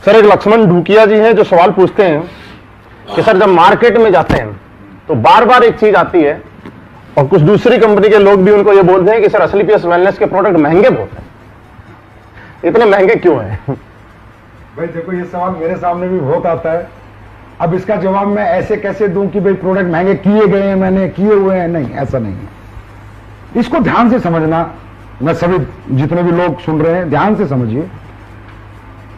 Sir एक लक्ष्मण ढूकिया जी हैं जो सवाल पूछते हैं कि सर जब मार्केट में जाते हैं तो बार बार एक चीज आती है और कुछ दूसरी कंपनी के लोग भी उनको ये बोलते हैं कि सर असलीपियस वेलनेस के प्रोडक्ट महंगे बहुत हैं, इतने महंगे क्यों हैं? भाई देखो, ये सवाल मेरे सामने भी बहुत आता है। अब इसका जवाब मैं ऐसे कैसे दूं कि भाई प्रोडक्ट महंगे किए गए हैं, मैंने किए हुए हैं? नहीं, ऐसा नहीं है। इसको ध्यान से समझना, मैं सभी जितने भी लोग सुन रहे हैं ध्यान से समझिए।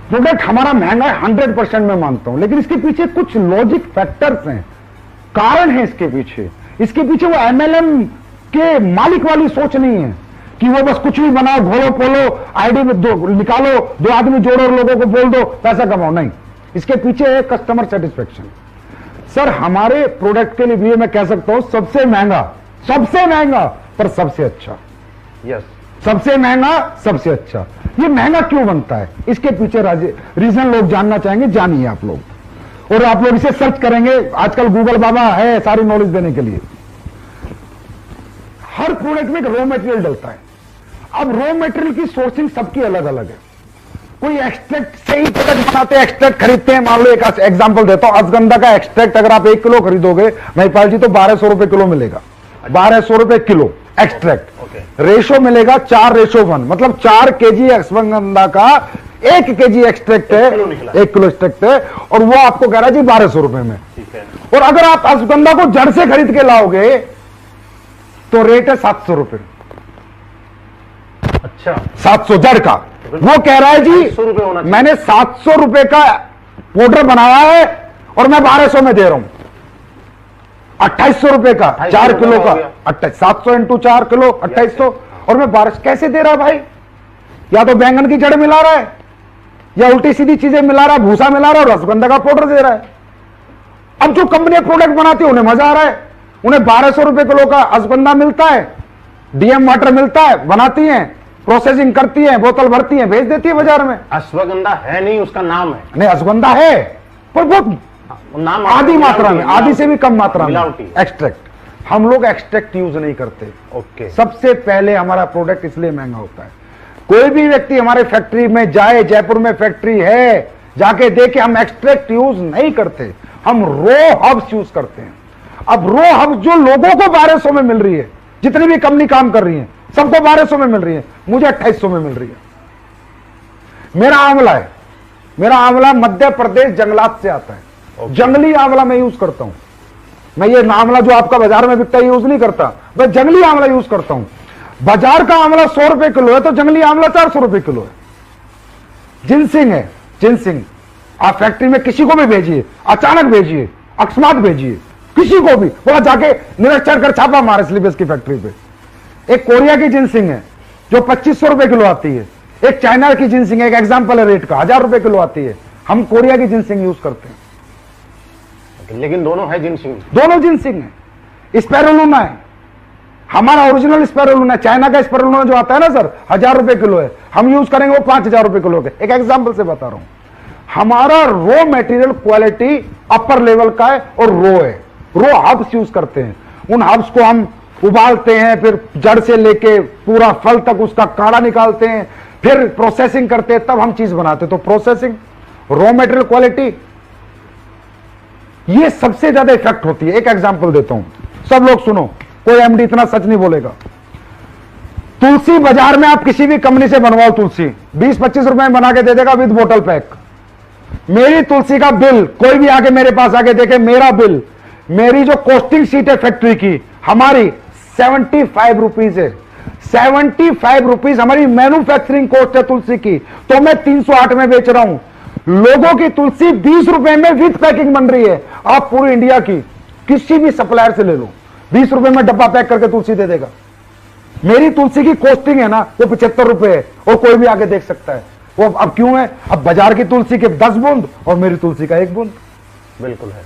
प्रोडक्ट हमारा महंगा है 100% मैं मानता हूं, लेकिन इसके पीछे कुछ लॉजिक फैक्टर्स हैं, कारण है इसके पीछे। इसके पीछे वो एमएलएम के मालिक वाली सोच नहीं है कि वो बस कुछ भी बनाओ, घोलो पोलो, आईडी में दो निकालो, 2 आदमी जोड़ो और लोगों को बोल दो पैसा कमाओ। नहीं, इसके पीछे है कस्टमर सेटिस्फेक्शन। सर हमारे प्रोडक्ट के लिए मैं कह सकता हूं सबसे महंगा पर सबसे अच्छा। यस, सबसे महंगा सबसे अच्छा। ये महंगा क्यों बनता है, इसके पीछे रीजन लोग जानना चाहेंगे, जानिए आप लोग। और आप लोग इसे सर्च करेंगे, आजकल गूगल बाबा है सारी नॉलेज देने के लिए। हर प्रोडक्ट में एक रॉ मटेरियल डलता है। अब रॉ मटेरियल की सोर्सिंग सबकी अलग अलग है। कोई एक्सट्रैक्ट से ही प्रोडक्ट बनाते हैं, एक्सट्रैक्ट खरीदते हैं। मान लो एक एग्जांपल देता हूं, अश्वगंधा का एक्सट्रैक्ट अगर आप 1 किलो खरीदोगे महिपाल जी तो 1200 रुपए किलो मिलेगा। 1200 रुपए किलो एक्सट्रैक्ट। रेशो मिलेगा 4:1, मतलब 4 केजी अश्वगंधा का 1 केजी एक्सट्रैक्ट है, 1 किलो एक्सट्रैक्ट है, और वो आपको कह रहा है जी 1200 रुपए में। और अगर आप अश्वगंधा को जड़ से खरीद के लाओगे तो रेट है 700 रुपए। अच्छा, 700 जड़ का। वो कह रहा है जी मैंने 700 रुपए का पाउडर बनाया है और मैं 1200 में दे रहा हूं। 2800 रुपए का 4 किलो का, 700 इंटू 4 किलो 2800, और मैं 1200 कैसे दे रहा भाई? या तो बैंगन की जड़ मिला रहा है, या उल्टी सीधी चीजें मिला रहा है, भूसा मिला रहा है, और रसगंधा का पाउडर दे रहा है। अब जो कंपनी प्रोडक्ट बनाती है उन्हें मजा आ रहा है, उन्हें 1200 रुपए किलो का अश्वगंधा मिलता है, डीएम वाटर मिलता है, बनाती है, प्रोसेसिंग करती है, बोतल भरती है, भेज देती है बाजार में। अश्वगंधा है नहीं, उसका नाम है। नहीं, अश्वगंधा है पर बहुत नाम आधी मात्रा में, आधी से भी कम मात्रा में मिलावटी। एक्सट्रैक्ट। हम लोग एक्सट्रैक्ट यूज नहीं करते। ओके। सबसे पहले हमारा प्रोडक्ट इसलिए महंगा होता है। कोई भी व्यक्ति हमारे फैक्ट्री में जाए, जयपुर में फैक्ट्री है, जाके देखे, हम एक्सट्रैक्ट यूज नहीं करते, हम रो हब्स यूज करते हैं। अब रो हब्स जो लोगों को 1200 में मिल रही है, जितनी भी कंपनी काम कर रही है सबको 1200 में मिल रही है, मुझे 2800 में मिल रही है। मेरा आंवला है, मेरा आंवला मध्य प्रदेश जंगलात से आता है। जंगली आंवला मैं यूज करता हूं। मैं ये आंवला जो आपका बाजार में बिकता है यूज नहीं करता, मैं जंगली आंवला यूज करता हूं। बाजार का आंवला 100 रुपए किलो है तो जंगली आंवला 400 रुपए किलो है। जिनसिंग है, जिनसिंग आप फैक्ट्री में किसी को भी भेजिए, अचानक भेजिए, अकस्मात भेजिए, किसी को भी बोला जाके निरीक्षण कर छापा मारे स्लीपेस की फैक्ट्री पे। एक कोरिया की जिनसिंग है जो 2500 रुपए किलो आती है, एक चाइना की जिनसिंग है, एक एग्जांपल है रेट का, 1000 रुपए किलो आती है। हम कोरिया की जिनसिंग यूज करते हैं। लेकिन दोनों है जिनसिंग, दोनों जिनसिंग है। स्पैरुलिना है, हमारा ओरिजिनल स्पैरुलिना। चाइना का स्पैरुलिना जो आता है ना सर, 1000 रुपए किलो है, हम यूज करेंगे वो 5000 रुपए किलो के। एक एग्जांपल से बता रहा हूं। हमारा raw material quality upper level का है और रो है। रो हब्स यूज करते हैं, उन हब्स को हम उबालते हैं, फिर जड़ से लेके पूरा फल तक उसका काढ़ा निकालते हैं, फिर प्रोसेसिंग करते हैं, तब हम चीज बनाते हैं। तो प्रोसेसिंग, रॉ मटेरियल क्वालिटी, ये सबसे ज्यादा इफेक्ट होती है। एक एग्जांपल देता हूं, सब लोग सुनो, कोई एमडी इतना सच नहीं बोलेगा। तुलसी बाजार में आप किसी भी कंपनी से बनवाओ, तुलसी 20-25 रुपए में बना के दे देगा विद बोतल पैक। मेरी तुलसी का बिल, कोई भी आके मेरे पास आके देखे, मेरा बिल, मेरी जो कॉस्टिंग शीट है फैक्ट्री की, हमारी 75 रुपीज है। 75 रुपीज हमारी मैन्युफैक्चरिंग कॉस्ट है तुलसी की, तो मैं 308 में बेच रहा हूं। लोगों की तुलसी 20 रुपए में विद पैकिंग बन रही है। आप पूरी इंडिया की किसी भी सप्लायर से ले लो, 20 रुपए में डब्बा पैक करके तुलसी दे देगा। मेरी तुलसी की कॉस्टिंग है ना वो 75 रुपए है, और कोई भी आके देख सकता है। वो अब क्यों है? अब बाजार की तुलसी के 10 बूंद और मेरी तुलसी का 1 बूंद। बिल्कुल है।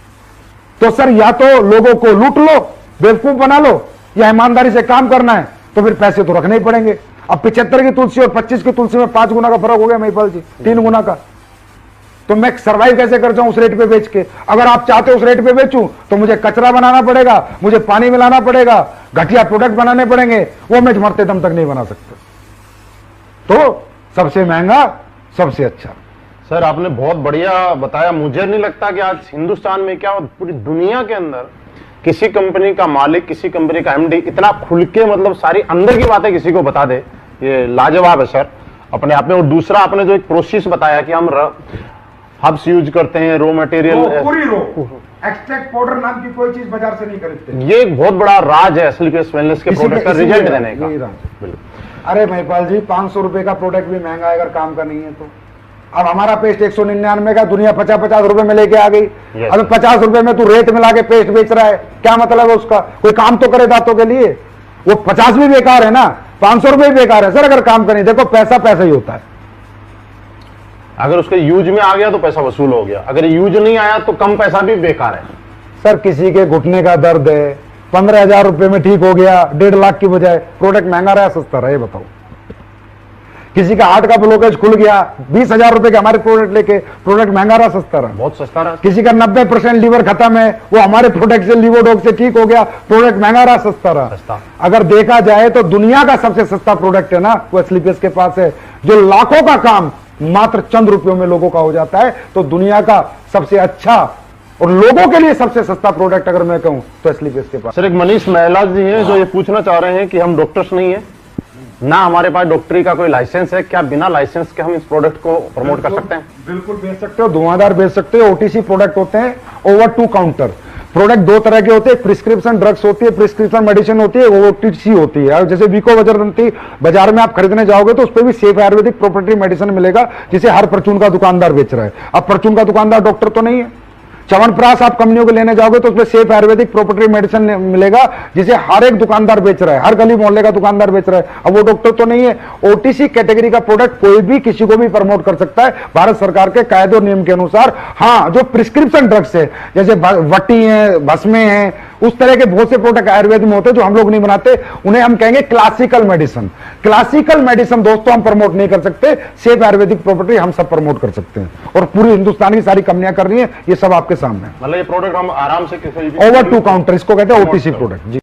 तो सर या तो लोगों को लूट लो, बेवकूफ बना लो, या ईमानदारी से काम करना है तो फिर पैसे तो रखने ही पड़ेंगे। अब 75 की तुलसी और 25 की तुलसी में 5 गुना का फर्क हो गया महिपाल जी, 3 गुना का। तो मैं सर्वाइव कैसे कर जाऊं उस रेट पे बेच के? अगर आप चाहते उस रेट पे बेचूं तो मुझे कचरा बनाना पड़ेगा, मुझे पानी मिलाना पड़ेगा, घटिया प्रोडक्ट बनाने पड़ेंगे, वो मैं मरते दम तक नहीं बना सकता। तो सबसे महंगा सबसे अच्छा। सर आपने बहुत बढ़िया बताया। मुझे नहीं लगता कि आज हिंदुस्तान में क्या पूरी दुनिया के अंदर किसी कंपनी का मालिक, किसी कंपनी का एमडी इतना खुल के मतलब सारी अंदर की बातें किसी को बता दे, ये लाजवाब है सर अपने आप में। और दूसरा आपने जो एक प्रोसेस बताया कि हम हब्स यूज करते हैं, रॉ मटेरियल, पूरी रो एक्सट्रैक्ट पाउडर नाम की कोई चीज बाजार से नहीं खरीदते। ये एक बहुत बड़ा राज है एसलीपीएस वेलनेस के प्रोडक्ट का रिजल्ट देने का। बिल्कुल। अरे महिपाल जी 500 रुपए का प्रोडक्ट भी महंगा है अगर काम का नहीं है तो। अब हमारा पेस्ट 199 का, दुनिया 50-50 रुपए में लेके आ गई। अब 50 रुपए में तू रेट मिला के पेस्ट बेच रहा है, क्या मतलब है उसका? कोई काम तो करे दांतों के लिए। वो 50 भी बेकार है ना, 500 रुपए भी बेकार है सर अगर काम का नहीं। देखो पैसा पैसा ही होता है। अगर उसके यूज में आ गया तो पैसा वसूल हो गया, अगर यूज नहीं आया तो कम पैसा भी बेकार है। सर किसी के घुटने का दर्द है, 15,000 रुपए में ठीक हो गया, 1.5 लाख की बजाय, प्रोडक्ट महंगा रहा सस्ता रहा, बताओ। किसी का हार्ट का ब्लॉकेज खुल गया, 20,000 रुपए के हमारे प्रोडक्ट लेके, प्रोडक्ट महंगा रहा सस्ता रहा, बहुत सस्ता रहा। किसी का 90% लीवर खत्म है, वो हमारे प्रोडक्ट से लीवोडॉग से ठीक हो गया, प्रोडक्ट महंगा रहा सस्ता रहा। अगर देखा जाए तो दुनिया का सबसे सस्ता प्रोडक्ट है ना वो एसलीपीएस के पास है, जो लाखों का काम मात्र चंद रुपयों में लोगों का हो जाता है। तो दुनिया का सबसे अच्छा और लोगों के लिए सबसे सस्ता प्रोडक्ट अगर मैं कहूं तो एसलीपीएस के पास। सर एक मनीष महिला जी हैं जो ये पूछना चाह रहे हैं कि हम डॉक्टर्स नहीं है ना, हमारे पास डॉक्टरी का कोई लाइसेंस है, क्या बिना लाइसेंस के हम इस प्रोडक्ट को प्रमोट कर सकते हैं? बिल्कुल बेच सकते हो, धुआंधार बेच सकते हो। ओटीसी प्रोडक्ट होते हैं, ओवर टू काउंटर प्रोडक्ट। दो तरह के होते हैं, प्रिस्क्रिप्शन ड्रग्स होती है, प्रिस्क्रिप्शन मेडिसिन होती है, ओटीसी होती है। जैसे विको वज्रदंती बाजार में आप खरीदने जाओगे तो उस पर भी सेफ आयुर्वेदिक प्रोप्राइटरी मेडिसिन मिलेगा, जिसे हर परचून का दुकानदार बेच रहा है। अब परचून का दुकानदार डॉक्टर तो नहीं है। च्यवनप्राश आप कंपनियों को लेने जाओगे तो उसमें सेफ आयुर्वेदिक प्रोप्राइटरी मेडिसिन मिलेगा, जिसे हर एक दुकानदार बेच रहा है, हर गली मोहल्ले का दुकानदार बेच रहा है। अब वो डॉक्टर तो नहीं है। ओटीसी कैटेगरी का प्रोडक्ट कोई भी किसी को भी प्रमोट कर सकता है भारत सरकार के कायदे और नियम के अनुसार। हाँ, जो प्रिस्क्रिप्शन ड्रग्स है जैसे वट्टी है, भस्मे हैं, उस तरह के बहुत से प्रोडक्ट आयुर्वेद में होते हैं जो हम लोग नहीं बनाते, उन्हें हम कहेंगे क्लासिकल मेडिसिन। क्लासिकल मेडिसिन दोस्तों हम प्रमोट नहीं कर सकते, सेफ आयुर्वेदिक प्रॉपर्टी हम सब प्रमोट कर सकते हैं और पूरी हिंदुस्तान की सारी कंपनियां कर रही हैं। ये सब आपके सामने। मतलब ये प्रोडक्ट हम आराम से ओवर टू काउंटर इसको कहते हैं, ओटीसी प्रोडक्ट जी।